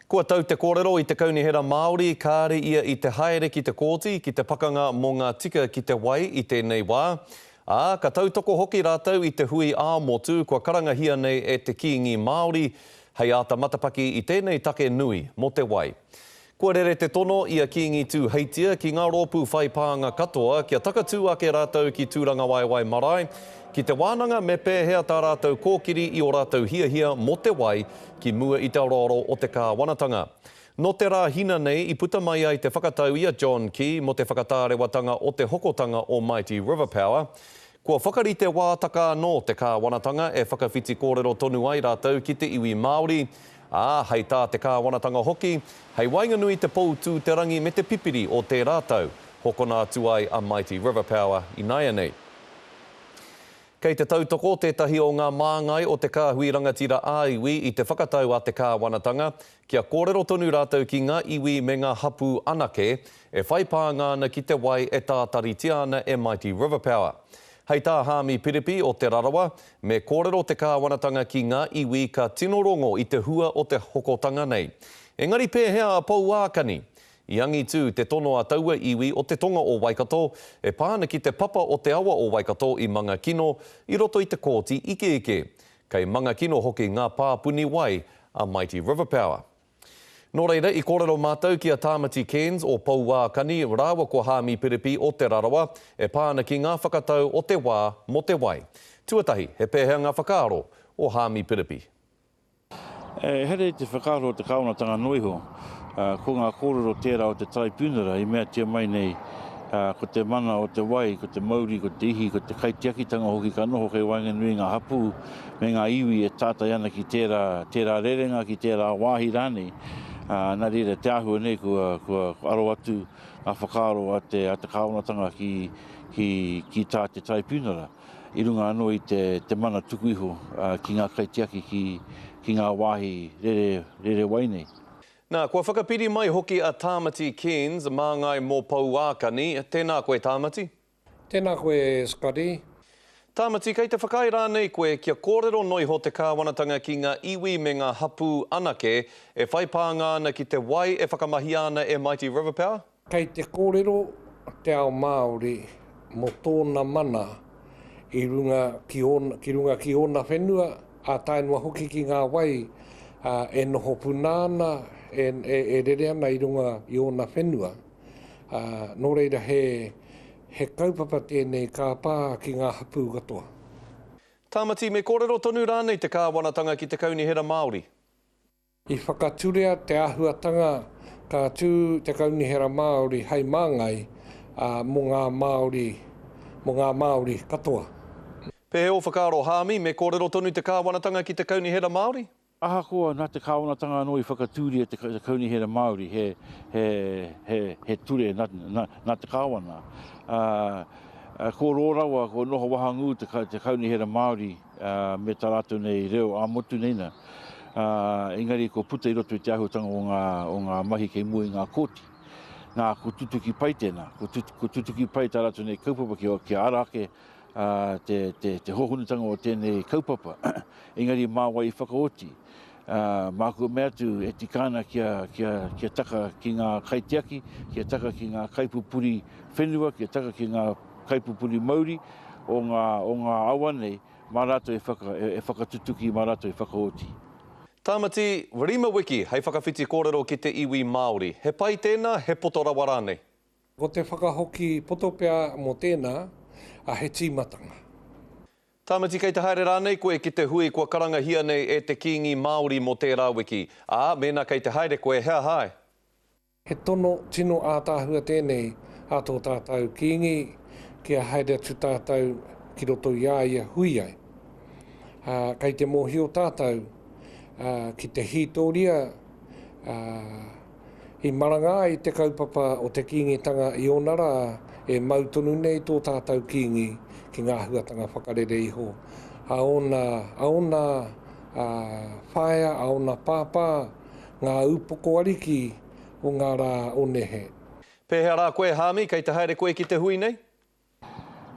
Kua tau te kōrero i te kaunihera Māori, kāre ia i te haere ki te kōti, ki te pakanga mō ngā tika ki te wai i tēnei wā. Ka tautoko hoki rātau i te hui ā-motu, kua karangahia nei e te kiingi Māori, hei āta matapaki i tēnei take nui mō te wai. Kua rere te tono ia kiingi tū heitia ki ngā rōpū whai pānga katoa, kia takatū ake rātau ki tūranga waiwai marae, ki te wānanga me pēhea tā rātau kōkiri i o rātau hiahia mō te wai ki mua i te aurora o te kāwanatanga. No te rā hina nei i puta mai ai te whakatau ia John Key mo te whakatārewatanga o te hokotanga o Mighty River Power. Kua whakarite wātaka no te kāwanatanga e whakawhiti kōrero tonu ai rātau ki te iwi Māori. Hei tā te kāwanatanga hoki, hei wainganui te poutu te rangi me te pipiri o te rātau. Hokona atu ai a Mighty River Power i naia nei. Kei te tautoko, tētahi o ngā māngai o te kāhui rangatira ā-iwi i te whakatau a te kāwanatanga, kia kōrero tonu rātau ki ngā iwi me ngā hapu anake, e whai pāngana ki te wai e tātari tiana e Mighty River Power. Hei tā Hāmi Piripi o te Rarawa, me kōrero te kāwanatanga ki ngā iwi ka tino rongo i te hua o te hokotanga nei. Engari pēhea a Pou Ākani, i angi tū te tono a taua iwi o te tonga o Waikato, e pāna ki te papa o te awa o Waikato i Manga Kino, i roto i te kōti ike ike. Kei Manga Kino hoki ngā pāpuni wai a Mighty River Power. Nō reira, i kōrero mātou ki a Tāmati Cairns o Pou Ākani, rāua ko Hāmi Piripi o te Rarawa, e pāna ki ngā whakatau o te wā mo te wai. Tuatahi, he pēhea ngā whakaaro o Hāmi Piripi. Here te whakaaro o te kaunatanga noiho. Ko ngā kōrero tērā o te taipūnera, i mea tia mai nei, ko te mana o te wai, ko te mauri, ko te ihi, ko te kaitiakitanga hoki ka noho kei wainganui ngā hapu, me ngā iwi e tātai ana ki tērā rerenga, ki tērā wāhi rānei. Nā reira te ahua nei kua aro atu ngā whakaaro a te kaunatanga ki tā te taipūnera. I runga anō i te mana tuku iho ki ngā kaitiaki ki ngā wāhi rere wai nei. Nā, kua whakapiri mai hoki a Tāmati Cairns, māngai mō Pou Ākani. Tēnā koe, Tāmati. Tēnā koe, Scotty. Tāmati, kei te whakai rā nei koe kia kōrero noiho te kāwanatanga ki ngā iwi me ngā hapu anake, e whai pāngana ki te wai e whakamahi ana e Mighty River Power? Kei te kōrero te ao Māori mo tōna mana i runga ki ona whenua, a tainua hoki ki ngā wai e noho punana, e rere ana i runga i ona whenua. Nō reira he kaupapa tēnei ka pā ki ngā hapu katoa. Tāmati, me kōrero tonu rānei te kāwanatanga ki te kaunihera Māori? I whakaturea te āhuatanga ka tū te kaunihera Māori hei māngai mō ngā Māori katoa. Pehe o whakaaro Hāmi, me kōrero tonu te kāwanatanga ki te kaunihera Māori? Aha koa, nā te kāwanatanga anō i whakatūria te kaunihera Māori, he ture nā te kāwana. Ko rōrawa, ko noho wahangu te kaunihera Māori me tā rātou nei reo ā-motu neina. Engari ko puta i roto i te ahutanga o ngā mahi kei mua i ngā kōti. Nā, ko tutuki pai tēnā, ko tutuki pai tā rātou nei kaupapa ki arake te hohunutanga o tēnei kaupapa. Engari māwai i whakaoti. Mā kua mea tu e tikana kia taka ki ngā kaitiaki, kia taka ki ngā kaipupuri whenua, kia taka ki ngā kaipupuri mauri o ngā awa nei, mā rātou e whakatutuki, mā rātou e whakaoti. Tāmati, Rima Wiki, hei whakawhiti kōrero ki te iwi Māori. He pai tēnā, he poto rawa rānei? Ko te whakahoki potopea mō tēnā, he tīmatanga. Tāmati, kei te haere rānei koe ki te hui kua karangahia nei e te kiingi Māori mo tērā wiki. Mēnā kei te haere koe, hea hai? He tono tino ātāhua tēnei ātō tātou kiingi, kia haere atu tātou ki roto i ia hui ai. Kei te mōhio tātou ki te hītoria, i maranga i te kaupapa o te kiingitanga i onara e mautonu nei tō tātou kiingi ki ngā huatanga whakarere iho. Aona whaia, aona pāpā, ngā upoko ariki o ngā rā o nehe. Pēhea rā koe, Hāmi, kei te haere koe ki te hui nei?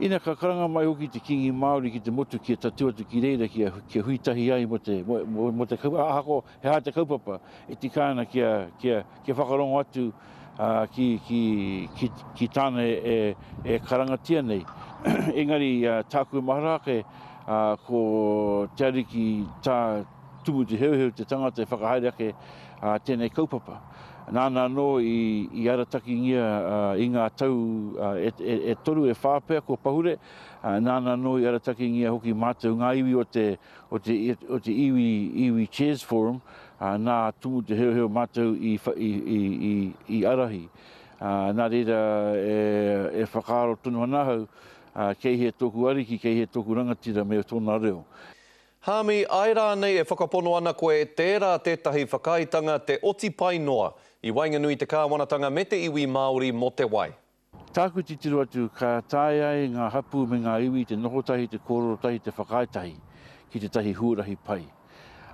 Ina ka karanga mai hoki te kingi Māori ki te motu ki tatu atu ki reira ki huitahi ai mo te ahako he ha te kaupapa e tikana kia whakarongo atu ki tāna e karangatia nei. Engari tākua maharake ko te ariki tā tumu te heuheu te tangata e whakahaere ake tēnei kaupapa. Nāna no i arataki ngia i ngā tau e toru e whāpea ko pahure. Nāna no i arataki ngia hoki mātou ngā iwi o te iwi Chairs Forum. Nā tumu te heuheu mātou i arahi. Nā reira e whakaaro tonu anahau kei he tōku ariki, kei he tōku rangatira me o tōna reo. Hami, ai rā nei e whakapono ana koe e tērā tētahi whakaitanga te oti pai noa i Wainganui te kāwanatanga me te iwi Māori mo te wai. Tāku titiru atu ka tāi ai ngā hapu me ngā iwi te nohotahi, te kororotahi, te whakaitahi ki te tahi huarahi pai.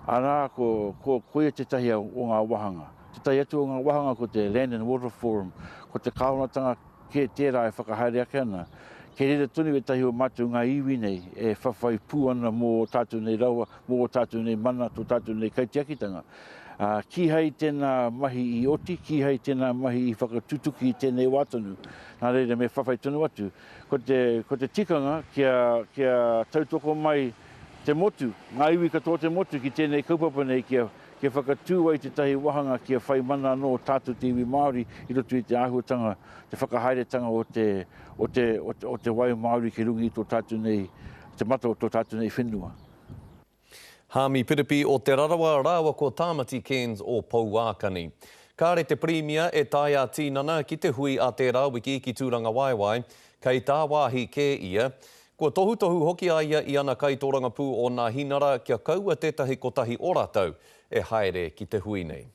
Arā ko koe te tahi o ngā wahanga. Te tahi atu o ngā wahanga ko te Land and Water Forum, ko te kāwanatanga ke tērā e whakahaere ake ana. Kei reira tonu e tahi o mātou ngā iwi nei e whawhai pū ana mō tātou nei rawa, mō tātou nei mana, tō tātou nei kaitiakitanga. Ki hei tēnā mahi i oti, ki hei tēnā mahi i whakatutuki i tēnei wātonu. Nā reira me whawhai tonu atu. Ko te tikanga kia tautoko mai te motu, ngā iwi katoa te motu ki tēnei kaupapa nei kia whakatū ai te tahi wahanga kia whai mana no tātou te iwi Māori i roto i te āhuatanga, te whakahaeretanga o te wai Māori ki rungi i tō tātou nei, te mata o tō tātou nei whenua. Hami Piripi o te rarawa rāua ko Tāmati Cairns o Pouakani. Kāre te Premier e tāia tīnana ki te hui a te rāwiki ki tūranga waiwai, kei tā wāhi kē ia. Kua tohu hoki a ia i ana kaitōranga pū o ngā hinara kia kaua tētahi kotahi o rātou e haere ki te hui nei.